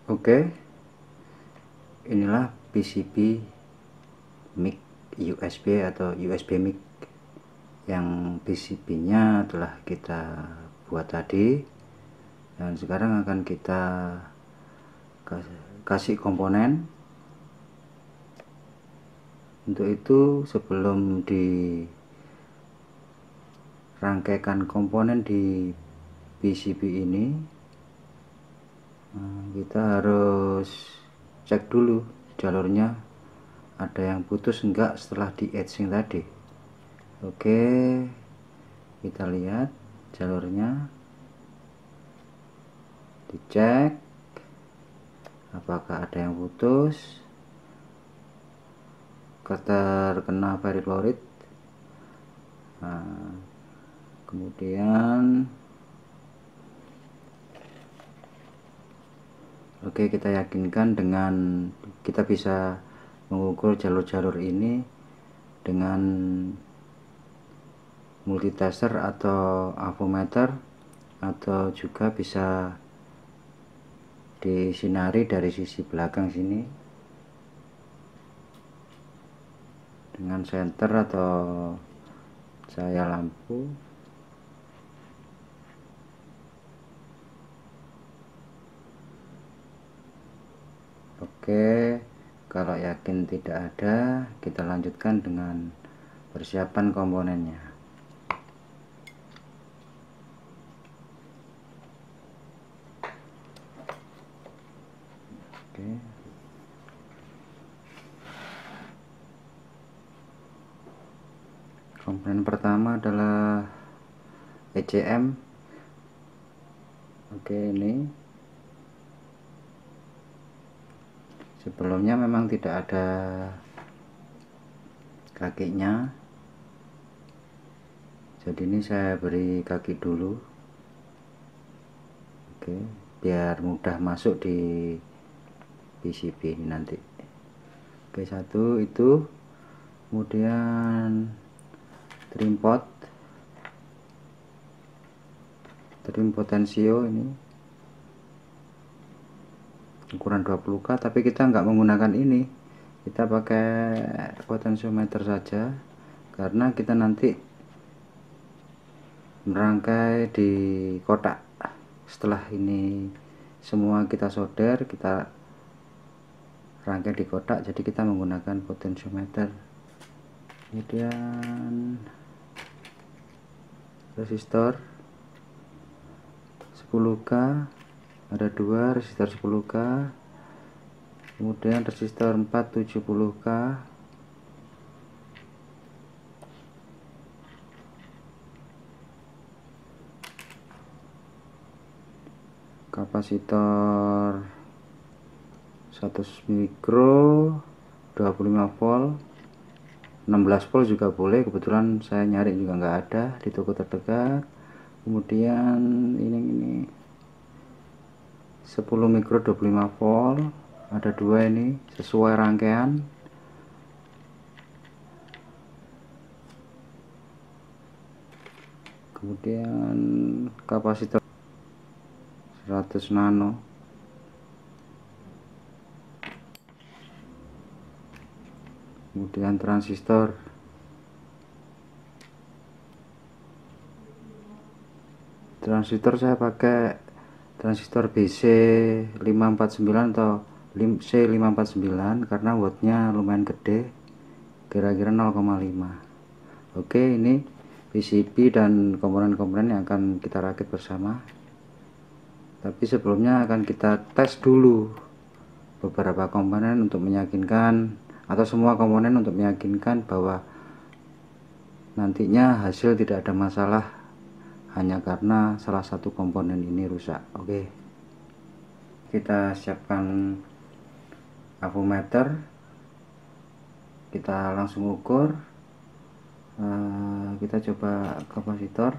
Oke, inilah PCB mic USB atau USB mic yang PCB nya telah kita buat tadi, dan sekarang akan kita kasih komponen. Untuk itu, sebelum dirangkaikan komponen di PCB ini, kita harus cek dulu jalurnya ada yang putus enggak setelah di etching tadi. Oke, kita lihat jalurnya, dicek apakah ada yang putus, terkena ferrofluorid. Nah, kemudian oke, kita yakinkan dengan kita bisa mengukur jalur-jalur ini dengan multitester atau avometer, atau juga bisa disinari dari sisi belakang sini dengan senter atau cahaya lampu. Oke, kalau yakin tidak ada, kita lanjutkan dengan persiapan komponennya. Oke. Komponen pertama adalah ECM. Oke, ini sebelumnya memang tidak ada kakinya, jadi ini saya beri kaki dulu. Oke, biar mudah masuk di PCB ini nanti. Oke, satu itu. Kemudian trim potensio ini ukuran 20K, tapi kita nggak menggunakan ini, kita pakai potensiometer saja karena kita nanti merangkai di kotak. Setelah ini semua kita solder, kita rangkai di kotak, jadi kita menggunakan potensiometer. Kemudian resistor 10K, ada dua resistor 10K, kemudian resistor 4 70K, kapasitor 100 mikro 25 volt, 16 volt juga boleh, kebetulan saya nyari juga nggak ada di toko terdekat. Kemudian ini 10 mikro 25 volt, ada dua ini sesuai rangkaian. Kemudian kapasitor 100 nano, kemudian transistor saya pakai transistor BC549 atau C549 karena wattnya lumayan gede, kira-kira 0,5. Oke, ini PCB dan komponen-komponen yang akan kita rakit bersama. Tapi sebelumnya akan kita tes dulu beberapa komponen untuk meyakinkan, atau semua komponen untuk meyakinkan bahwa nantinya hasil tidak ada masalah hanya karena salah satu komponen ini rusak. Oke, kita siapkan avometer, kita langsung ukur. Kita coba kapasitor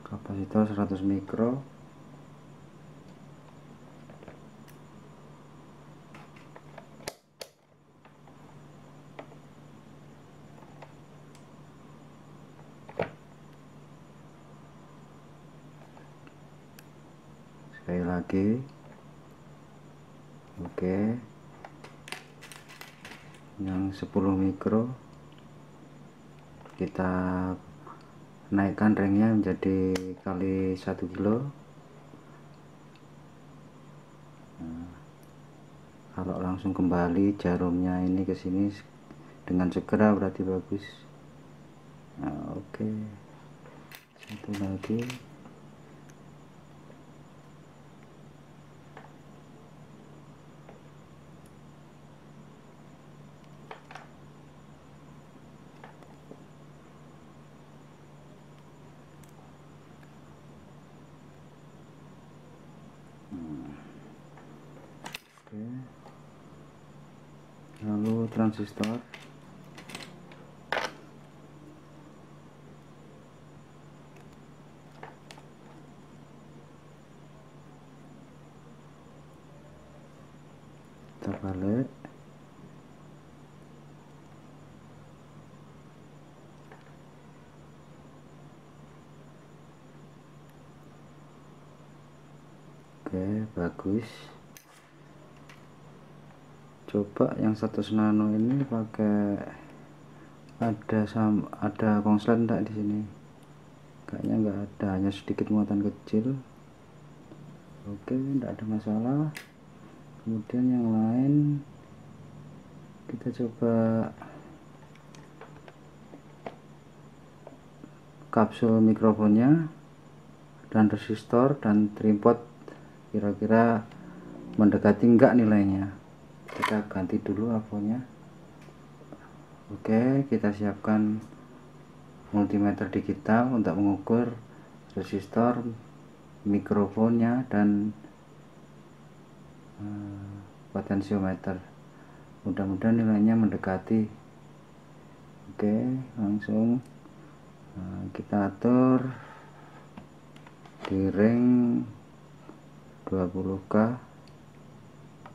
kapasitor 100 mikro. lagi. Oke, yang 10 mikro kita naikkan ringnya menjadi kali 1 kilo. Nah, kalau langsung kembali jarumnya ini ke sini dengan segera berarti bagus. Nah, oke, satu lagi. Oke, lalu transistor. Kita balik. Oke, bagus. Coba yang 100 nano ini pakai ada konslet enggak di sini? Kayaknya enggak ada, hanya sedikit muatan kecil. Oke, enggak ada masalah. Kemudian yang lain kita coba kapsul mikrofonnya dan resistor dan tripod, kira-kira mendekati enggak nilainya. Kita ganti dulu aponya. Oke, kita siapkan multimeter digital untuk mengukur resistor, mikrofonnya, dan potensiometer. Mudah-mudahan nilainya mendekati. Oke, langsung kita atur di ring 20K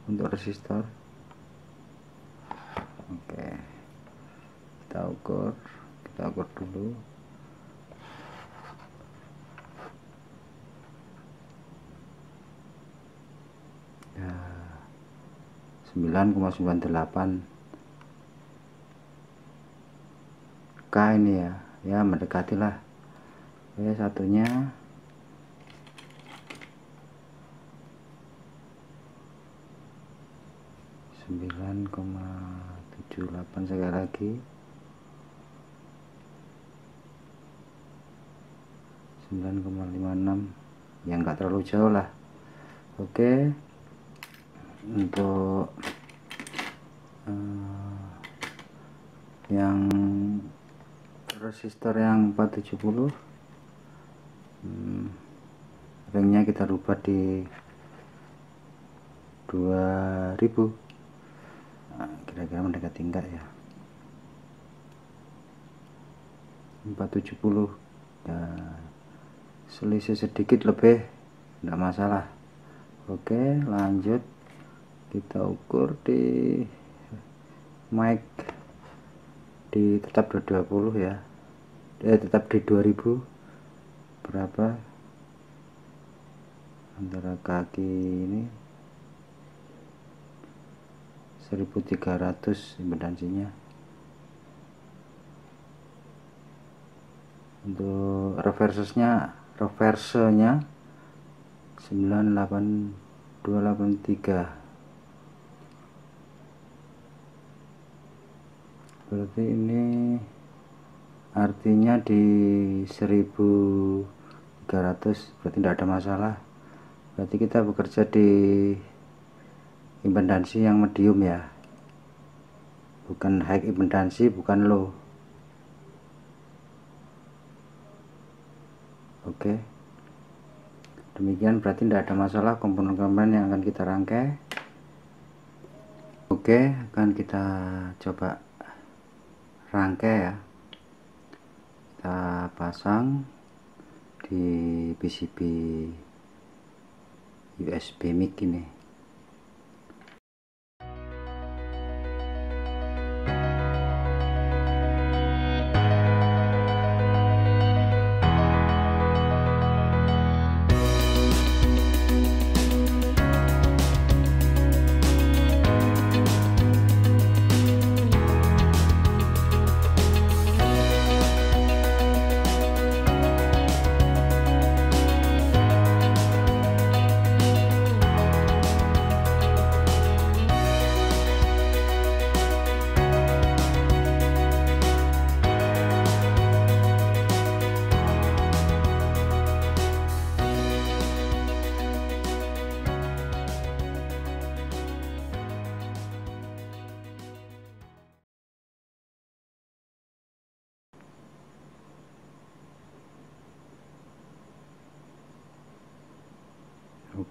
untuk resistor. Oke, kita ukur dulu. Ya, 9,98 K ini ya mendekati lah. Oke, satunya (9,78) sekali lagi. 9,56, ya enggak terlalu jauh lah. Oke, untuk yang resistor yang 470, ringnya kita rubah di 2000. Nah, kira-kira mendekati enggak ya? 470 ya, selisih sedikit lebih enggak masalah. Oke, lanjut kita ukur di mic tetap 220 ya, tetap di 2000. Berapa antara kaki ini? 1300 impedansinya. Untuk reversenya 98283. Berarti ini artinya di 1300, berarti tidak ada masalah. Berarti kita bekerja di impedansi yang medium ya, bukan high impedansi, bukan low. Oke, demikian berarti tidak ada masalah komponen-komponen yang akan kita rangkai. Oke, akan kita coba rangkai ya. Kita pasang di PCB USB mic ini.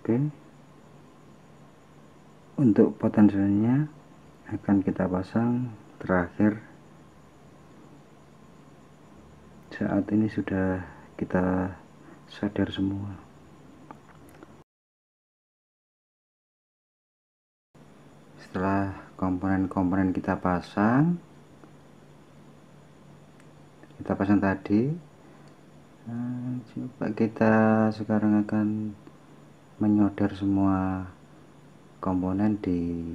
Oke, untuk potensinya akan kita pasang terakhir saat ini. Sudah kita solder semua. Setelah komponen-komponen kita pasang tadi, coba kita sekarang akan menyolder semua komponen di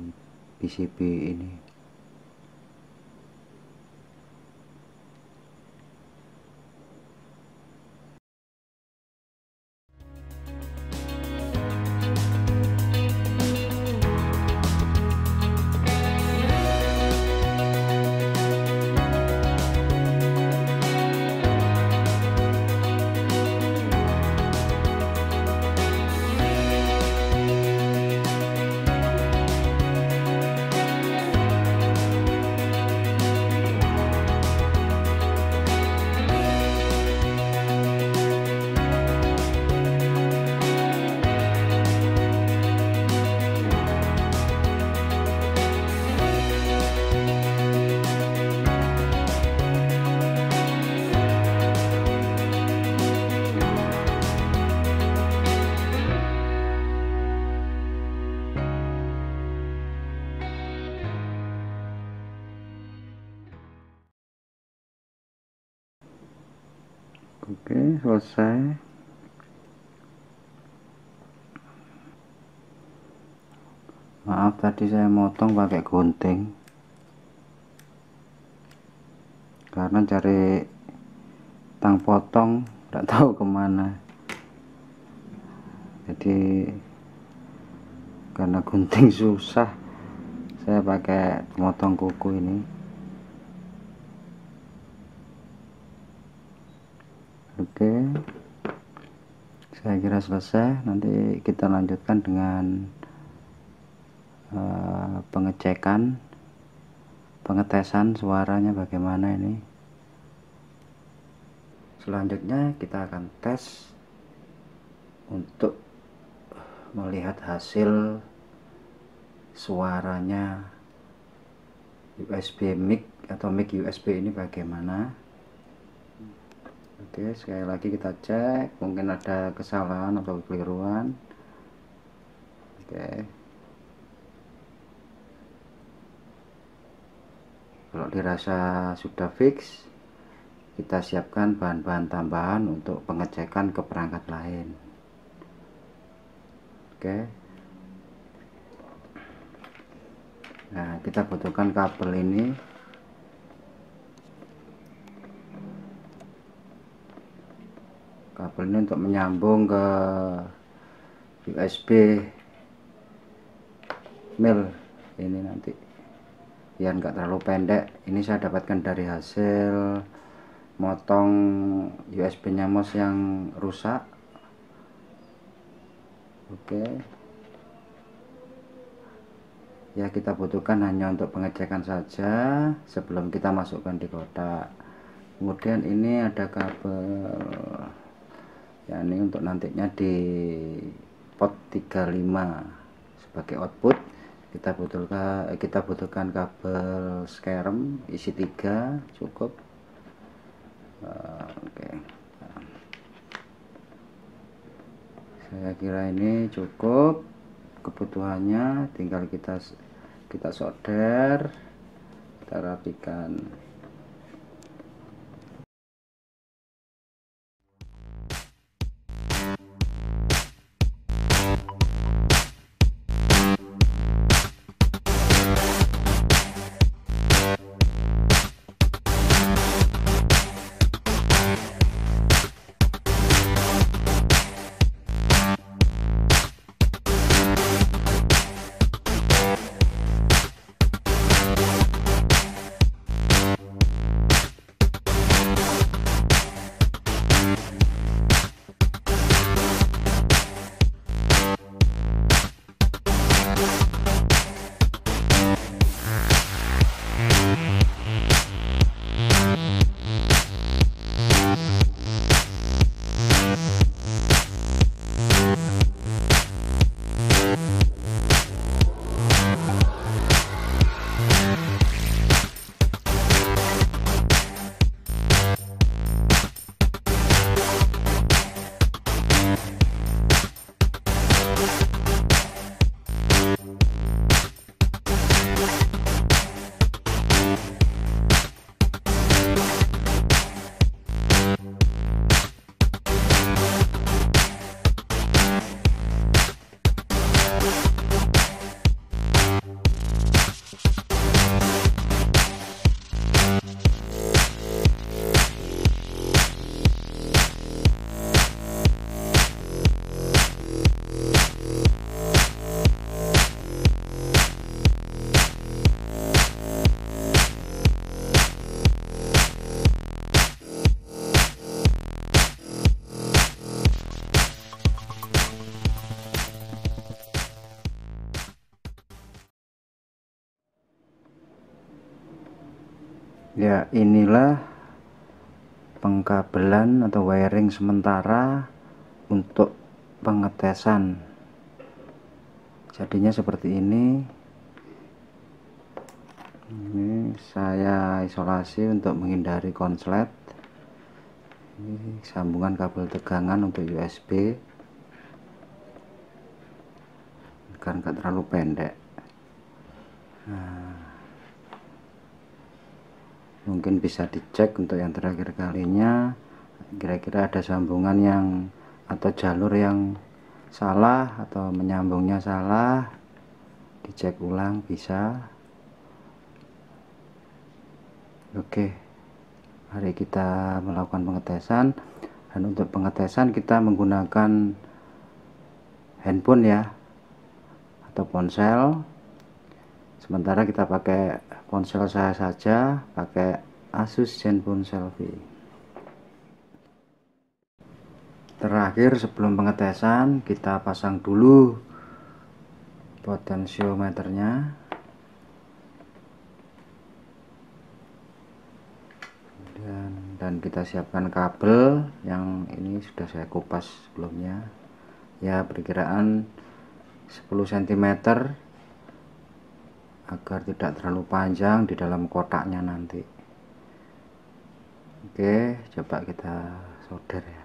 PCB ini. Oke, selesai. Maaf tadi saya motong pakai gunting karena cari tang potong tidak tahu kemana, jadi karena gunting susah saya pakai motong kuku ini. Oke, saya kira selesai. Nanti kita lanjutkan dengan pengetesan suaranya bagaimana ini. Selanjutnya kita akan tes untuk melihat hasil suaranya USB mic atau mic USB ini bagaimana. Oke, sekali lagi kita cek, mungkin ada kesalahan atau kekeliruan. Oke, kalau dirasa sudah fix, kita siapkan bahan-bahan tambahan untuk pengecekan ke perangkat lain. Oke, nah kita butuhkan kabel ini. Kabel ini untuk menyambung ke USB mil ini nanti, biar nggak terlalu pendek. Ini saya dapatkan dari hasil motong USB nya mouse yang rusak. Oke, ya kita butuhkan hanya untuk pengecekan saja sebelum kita masukkan di kotak. Kemudian ini ada kabel, ya ini untuk nantinya di port 35 sebagai output. Kita butuhkan kabel SCARM isi 3 cukup. Oke, saya kira ini cukup kebutuhannya. Tinggal kita solder, kita rapikan. Ya, inilah pengkabelan atau wiring sementara untuk pengetesan. Jadinya seperti ini saya isolasi untuk menghindari konslet. Ini sambungan kabel tegangan untuk USB agar nggak terlalu pendek. Nah, mungkin bisa dicek untuk yang terakhir kalinya, kira-kira ada sambungan yang atau jalur yang salah atau menyambungnya salah, dicek ulang bisa. Oke, mari kita melakukan pengetesan. Dan untuk pengetesan kita menggunakan handphone ya, atau ponsel. Sementara kita pakai ponsel saya saja, pakai Asus ZenFone Selfie. Terakhir sebelum pengetesan kita pasang dulu potensiometernya. Dan kita siapkan kabel yang ini sudah saya kupas sebelumnya ya, perkiraan 10 cm agar tidak terlalu panjang di dalam kotaknya nanti. Oke, coba kita solder ya.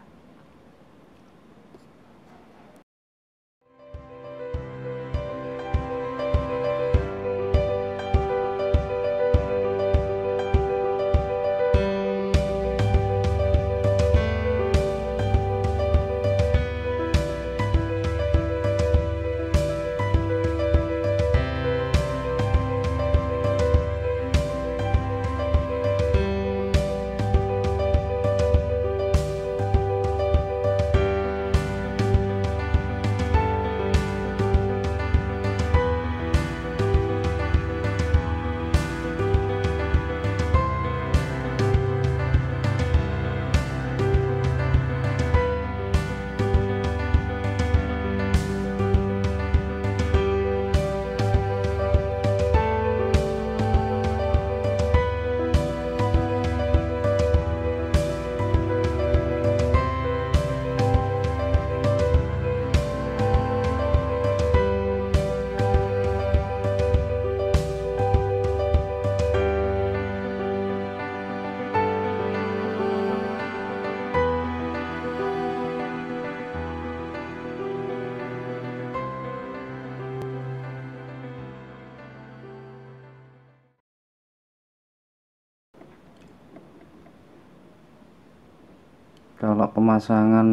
Kalau pemasangan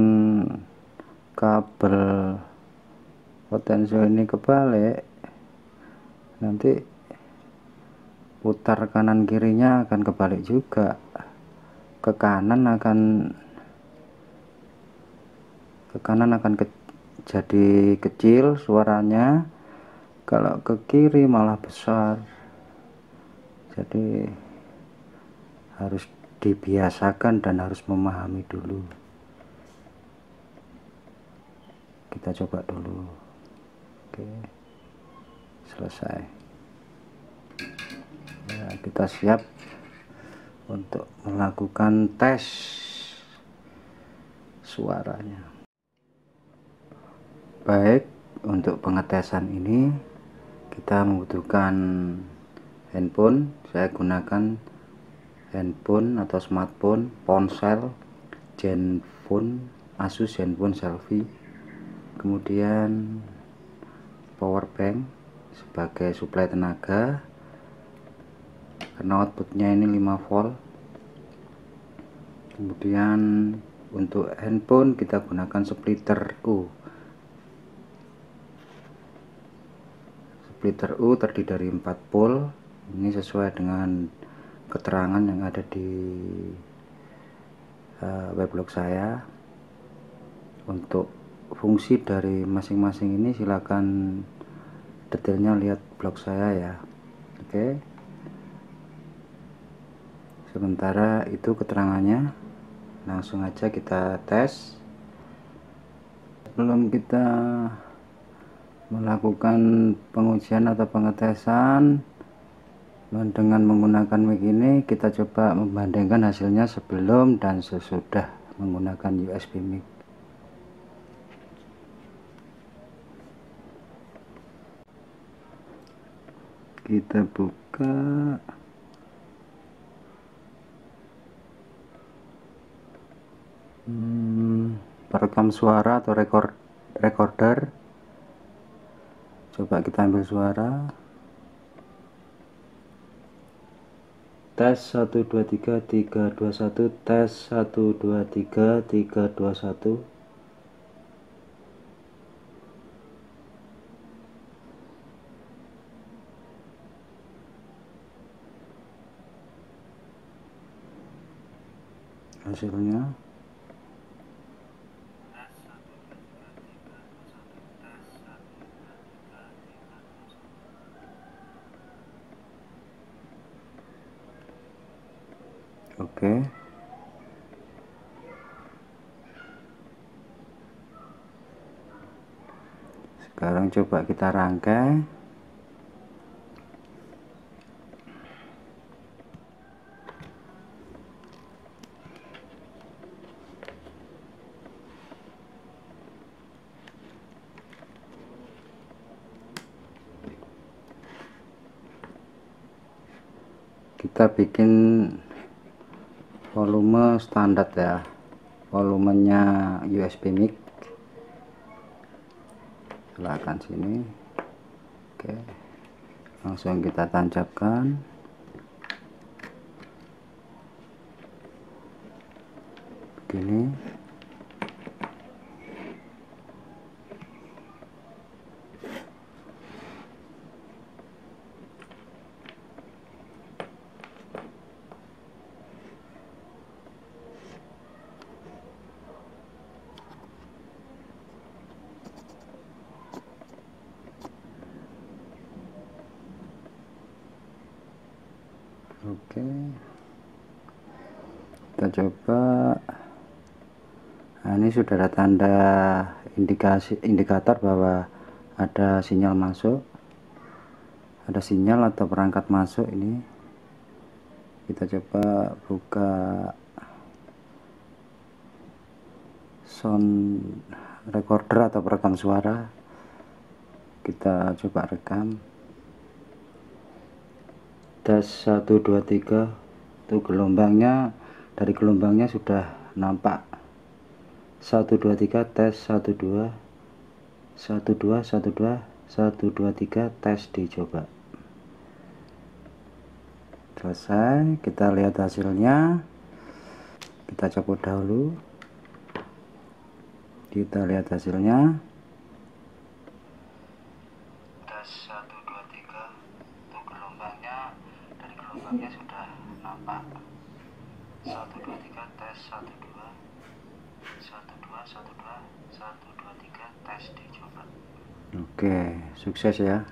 kabel potensio ini kebalik, nanti putar kanan kirinya akan kebalik juga. Ke kanan akan jadi kecil suaranya, kalau ke kiri malah besar. Jadi harus dibiasakan dan harus memahami dulu. Kita coba dulu. Oke, selesai ya, kita siap untuk melakukan tes suaranya. Baik, untuk pengetesan ini kita membutuhkan handphone. Saya gunakan handphone atau smartphone ponsel ZenFone, Asus ZenFone Selfie. Kemudian power bank sebagai suplai tenaga karena outputnya ini 5 volt. Kemudian untuk handphone kita gunakan splitter U. Splitter U terdiri dari 4 pol. Ini sesuai dengan keterangan yang ada di weblog saya. Untuk fungsi dari masing-masing ini silakan detailnya lihat blog saya ya. Oke, sementara itu keterangannya, langsung aja kita tes. Sebelum kita melakukan pengujian atau pengetesan, Dengan menggunakan mic ini kita coba membandingkan hasilnya sebelum dan sesudah menggunakan USB mic. Kita buka perekam suara atau recorder. Coba kita ambil suara. Tes 1 2 3 3 2 1. Tes 1 2 3 3 2 1. Hasilnya oke. Sekarang coba kita rangkai. Kita bikin volume standar ya, volumenya USB mic. Silakan sini. Oke, langsung kita tancapkan. Begini. Oke, kita coba. Nah, ini sudah ada tanda indikator bahwa ada sinyal masuk, ada sinyal atau perangkat masuk. Ini kita coba buka sound recorder atau perekam suara. Kita coba rekam. Tes 1 2 3. Itu gelombangnya, dari gelombangnya sudah nampak. 1 2 3 tes 1 2 1 2 1 2 1 2 3 tes dicoba. Selesai, kita lihat hasilnya. Kita copot dahulu. Kita lihat hasilnya. Tes 1 2 3. Itu gelombangnya, dari gelombangnya sudah nampak. 1 2 3 tes 1 2 1 2 1 2 1 2 3 tes dicoba. Oke, sukses ya.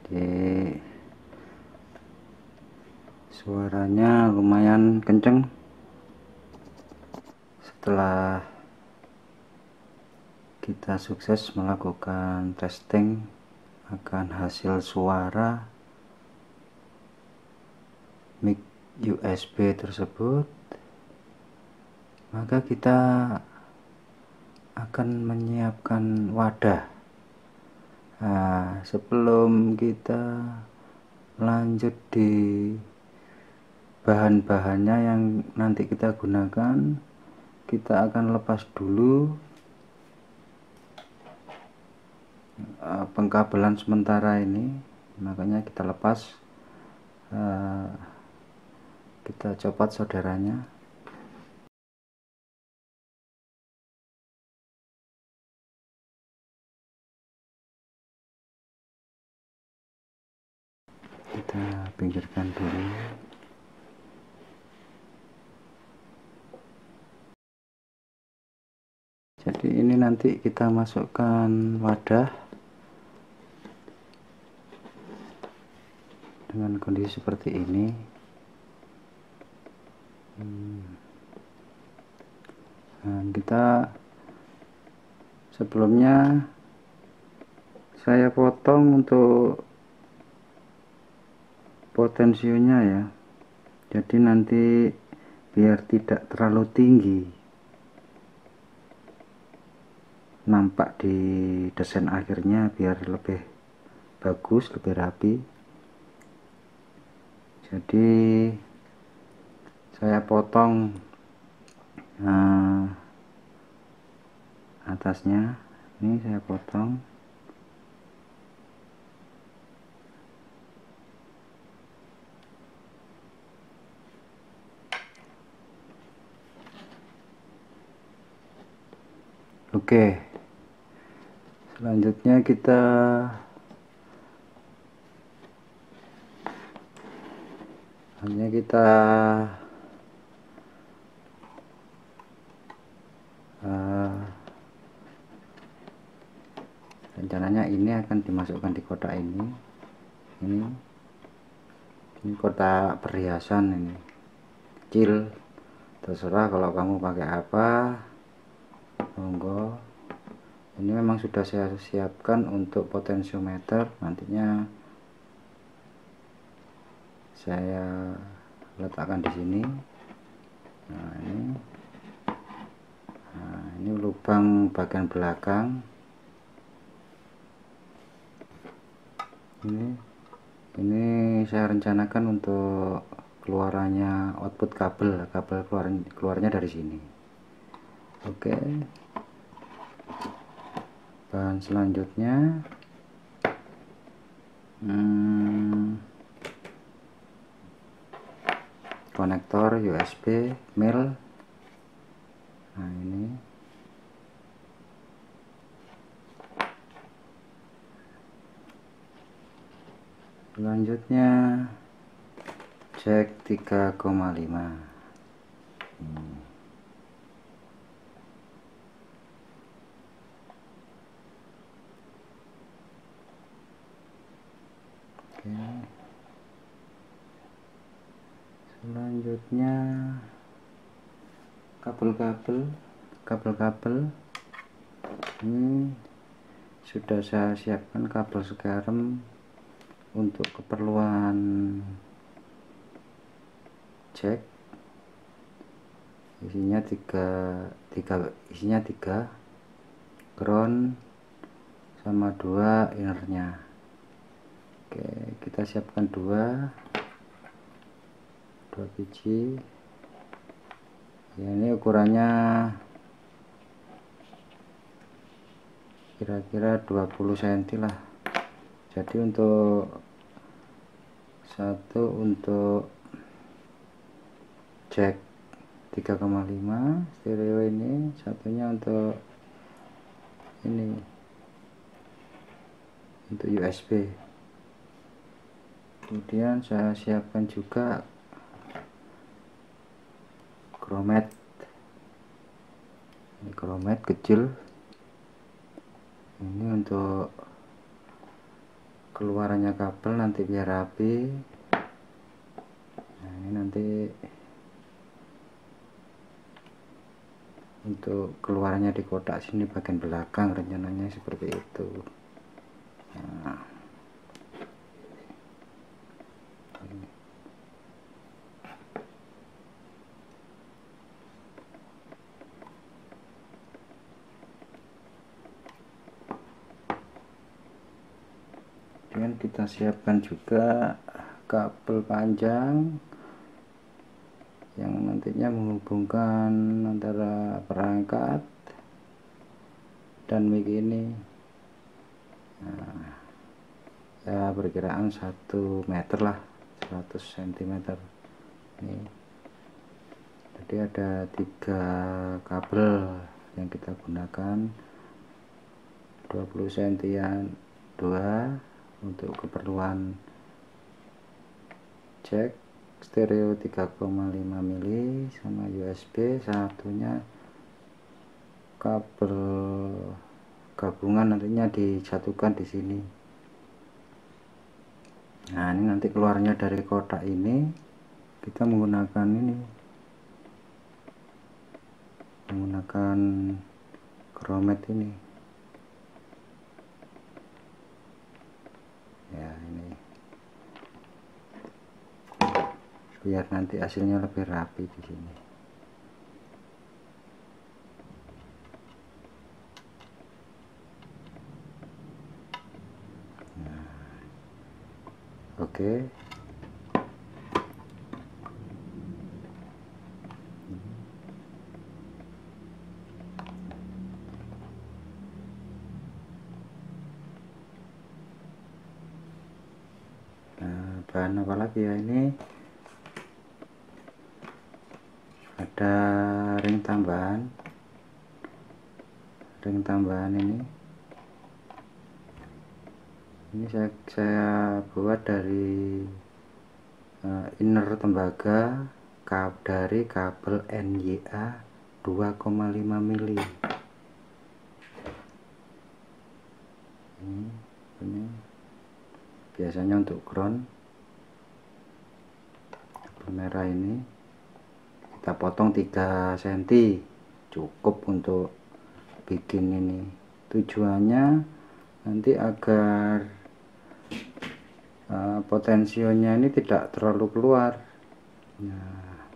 Jadi suaranya lumayan kenceng. Setelah kita sukses melakukan testing akan hasil suara mic USB tersebut, maka kita akan menyiapkan wadah. Nah, sebelum kita lanjut di bahan-bahannya yang nanti kita gunakan, kita akan lepas dulu pengkabelan sementara ini. Makanya kita lepas, kita copot solderannya. Kita pinggirkan dulu. Jadi ini nanti kita masukkan wadah dengan kondisi seperti ini. Nah, kita sebelumnya saya potong untuk potensionya ya, jadi nanti biar tidak terlalu tinggi nampak di desain akhirnya, biar lebih bagus, lebih rapi. Jadi saya potong atasnya, ini saya potong. Oke, selanjutnya kita rencananya ini akan dimasukkan di kotak ini. Ini kotak perhiasan, ini kecil, terserah kalau kamu pakai apa, monggo. Ini memang sudah saya siapkan untuk potensiometer, nantinya saya letakkan di sini. Nah ini lubang bagian belakang. Ini saya rencanakan untuk keluarannya output kabel keluarnya dari sini. Oke. Bahan selanjutnya konektor USB mil. Nah ini selanjutnya jack 3,5. Selanjutnya kabel-kabel ini sudah saya siapkan kabel sekarang untuk keperluan jack. Isinya tiga ground sama 2 innernya. Oke, kita siapkan dua biji ya. Ini ukurannya kira-kira 20 cm lah. Jadi untuk satu untuk jack 3,5 stereo, ini satunya untuk ini untuk USB. Kemudian saya siapkan juga kromet. Ini kromet kecil, ini untuk keluarannya kabel nanti biar rapi. Nah ini nanti untuk keluarannya di kotak sini bagian belakang, rencananya seperti itu. Nah, kemudian kita siapkan juga kabel panjang yang nantinya menghubungkan antara perangkat dan mic ini. Nah, ya perkiraan 1 meter lah, 100 cm ini. Jadi ada 3 kabel yang kita gunakan, 20 cm 2 untuk keperluan jack stereo 3,5 mili sama USB, satunya kabel gabungan nantinya disatukan di sini. Nah ini nanti keluarnya dari kotak ini kita menggunakan kromet ini ya. Ini biar nanti hasilnya lebih rapi di sini. Oke. Nah, bahan apa lagi ya, ini ada ring tambahan ini saya buat dari inner tembaga dari kabel NYA 2,5 mili. Ini biasanya untuk ground. Kabel merah ini kita potong 3 cm, cukup untuk bikin ini. Tujuannya nanti agar potensionya ini tidak terlalu keluar. Nah,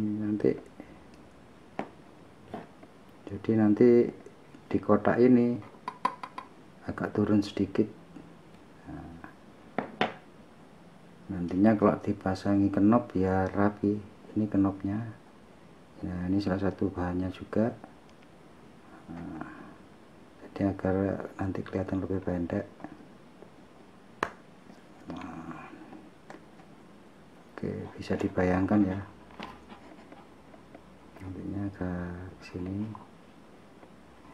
ini nanti jadi nanti di kotak ini agak turun sedikit. Nah, nantinya kalau dipasangi kenop biar rapi. Ini kenopnya. Nah, ini salah satu bahannya juga. Nah, jadi agar nanti kelihatan lebih pendek. Nah, oke, bisa dibayangkan ya, nantinya ke sini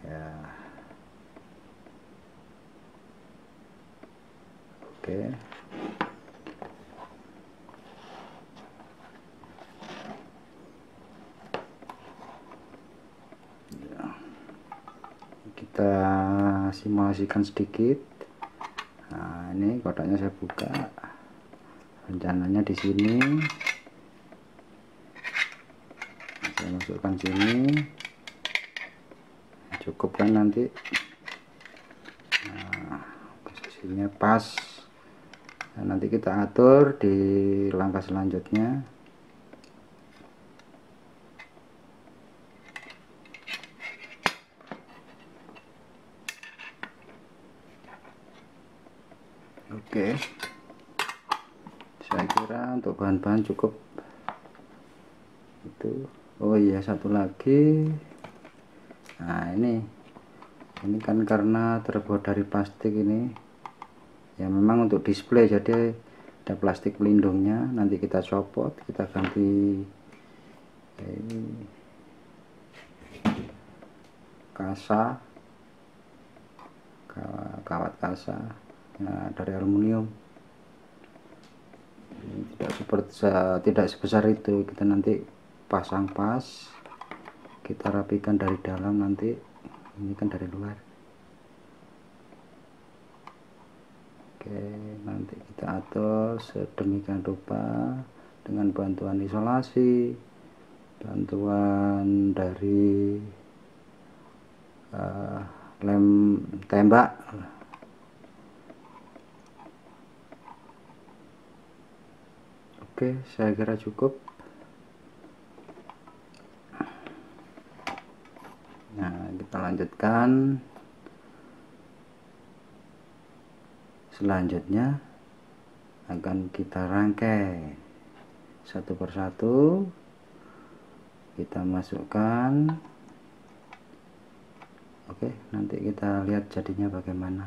ya. Oke, ya, kita simulasikan sedikit. Nah, ini kotaknya saya buka, rencananya di sini saya masukkan sini, cukup kan nanti. Nah, posisinya pas. Nah, nanti kita atur di langkah selanjutnya. Oke, saya kira untuk bahan-bahan cukup itu. Oh iya, satu lagi. Nah, ini kan karena terbuat dari plastik ini ya, memang untuk display, jadi ada plastik pelindungnya. Nanti kita copot, kita ganti kasa, kawat kasa ya, dari aluminium. Tidak sebesar itu, kita nanti pasang pas, kita rapikan dari dalam, nanti ini kan dari luar. Oke, nanti kita atur sedemikian rupa dengan bantuan isolasi, bantuan dari lem tembak. Oke, saya kira cukup. Nah, kita lanjutkan. Selanjutnya akan kita rangkai satu persatu, kita masukkan. Oke, nanti kita lihat jadinya bagaimana.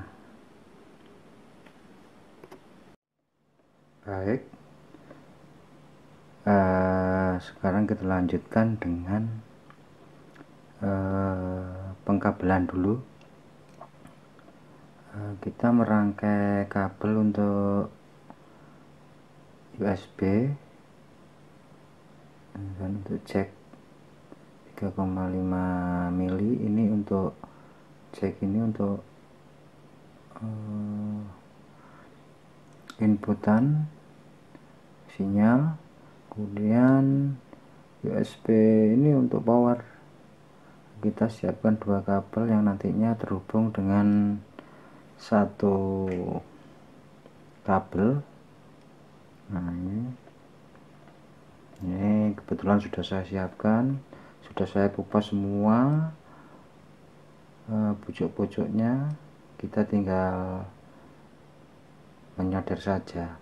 Baik, sekarang kita lanjutkan dengan pengkabelan dulu. Kita merangkai kabel untuk USB dan untuk jack 3,5 mili. Ini untuk jack, ini untuk inputan sinyal, kemudian USB ini untuk power. Kita siapkan 2 kabel yang nantinya terhubung dengan satu kabel. Nah, ini Ini kebetulan sudah saya siapkan, sudah saya kupas semua pucuk-pucuknya, kita tinggal menyader saja.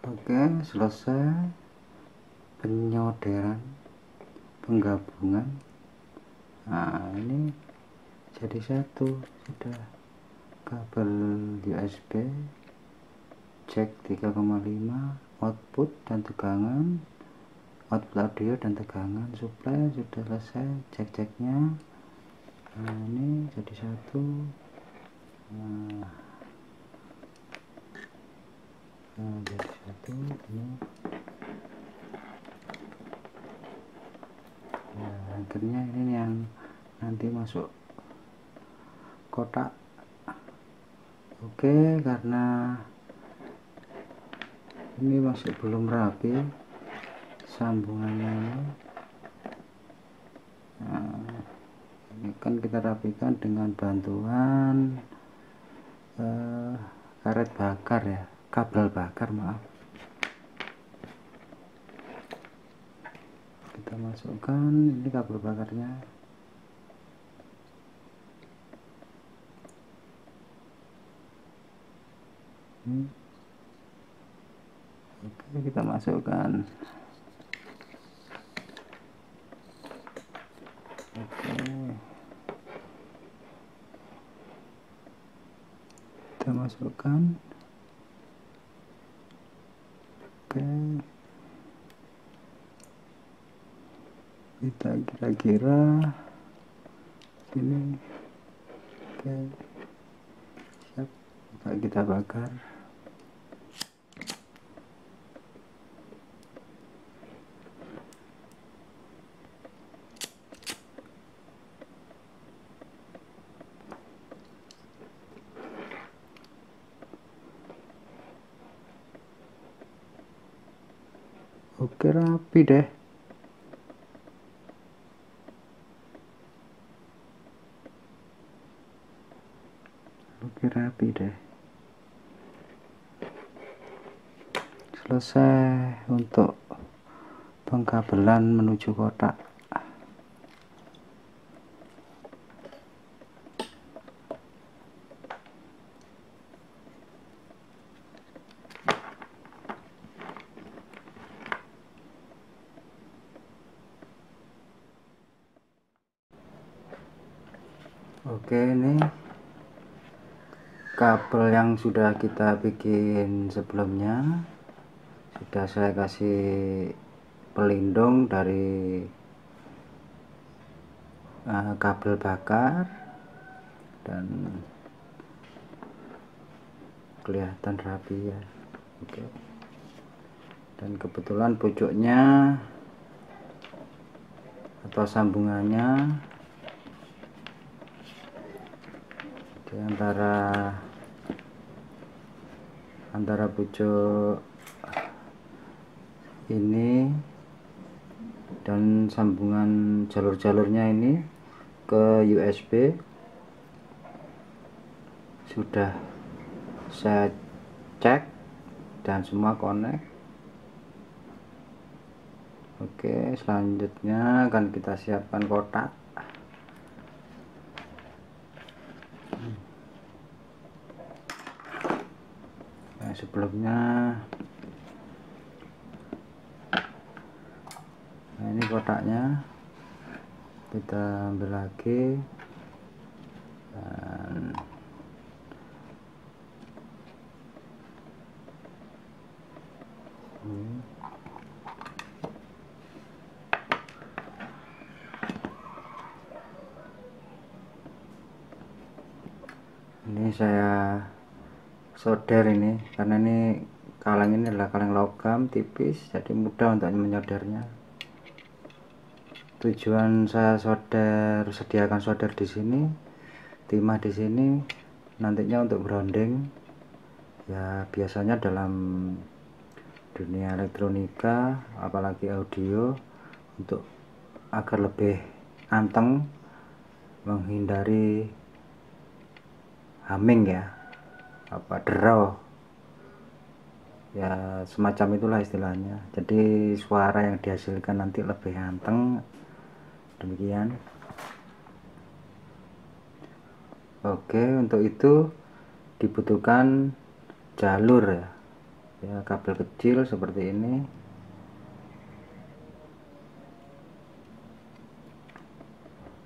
Oke, selesai penyoderan penggabungan. Nah, ini jadi satu sudah. Kabel USB jack 3,5, output dan tegangan, output audio dan tegangan, supply sudah selesai cek-ceknya. Nah, ini jadi satu. Nah, jadi satu ini. Nah, akhirnya ini yang nanti masuk kotak. Oke, karena ini masih belum rapi sambungannya ini. Nah, ini kan kita rapikan dengan bantuan karet bakar ya, kabel bakar, maaf. Kita masukkan ini kabel bakarnya. Oke, kita masukkan. Oke, kita masukkan. Oke, kita kira-kira sini. Oke, siap, kita bakar. Oke, rapi deh. Oke, rapi deh. Selesai untuk pengkabelan menuju kotak. Oke, ini kabel yang sudah kita bikin sebelumnya sudah saya kasih pelindung dari kabel bakar dan kelihatan rapi ya. Oke, dan kebetulan pucuknya atau sambungannya di antara pucuk ini dan sambungan jalur-jalurnya ini ke USB sudah saya cek dan semua connect. Oke, selanjutnya akan kita siapkan kotak. Nah, sebelumnya ini kotaknya kita ambil lagi dan ini saya solder ini karena ini kaleng ini adalah kaleng logam tipis, jadi mudah untuk menyoldernya. Tujuan saya sediakan solder di sini, timah di sini, nantinya untuk grounding. Ya biasanya dalam dunia elektronika, apalagi audio, untuk agar lebih anteng, menghindari humming ya, draw ya, semacam itulah istilahnya. Jadi suara yang dihasilkan nanti lebih anteng, demikian. Oke, untuk itu dibutuhkan jalur ya, kabel kecil seperti ini.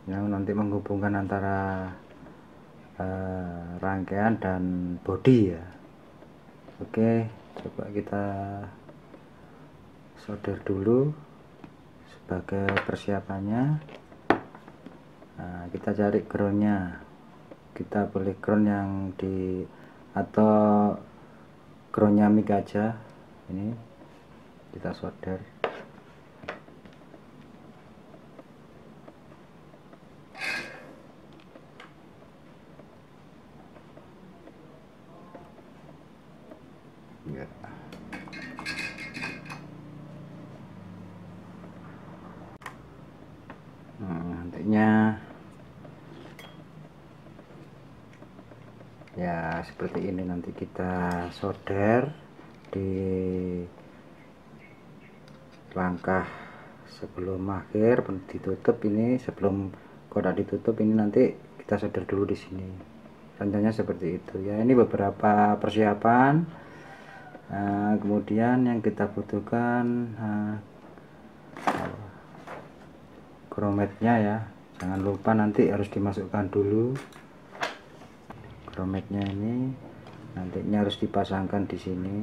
Yang nanti menghubungkan antara rangkaian dan bodi ya. Oke, coba kita solder dulu sebagai persiapannya. Nah, kita cari groundnya. Kita pilih ground yang atau groundnya mic aja. Ini kita solder. Ya. Nantinya ya seperti ini, nanti kita solder di langkah sebelum akhir ditutup ini, sebelum kotak ditutup ini nanti kita solder dulu di sini. Rencananya seperti itu ya. Ini beberapa persiapan. Kemudian yang kita butuhkan grommetnya ya, jangan lupa nanti harus dimasukkan dulu grommetnya. Ini nantinya harus dipasangkan di sini.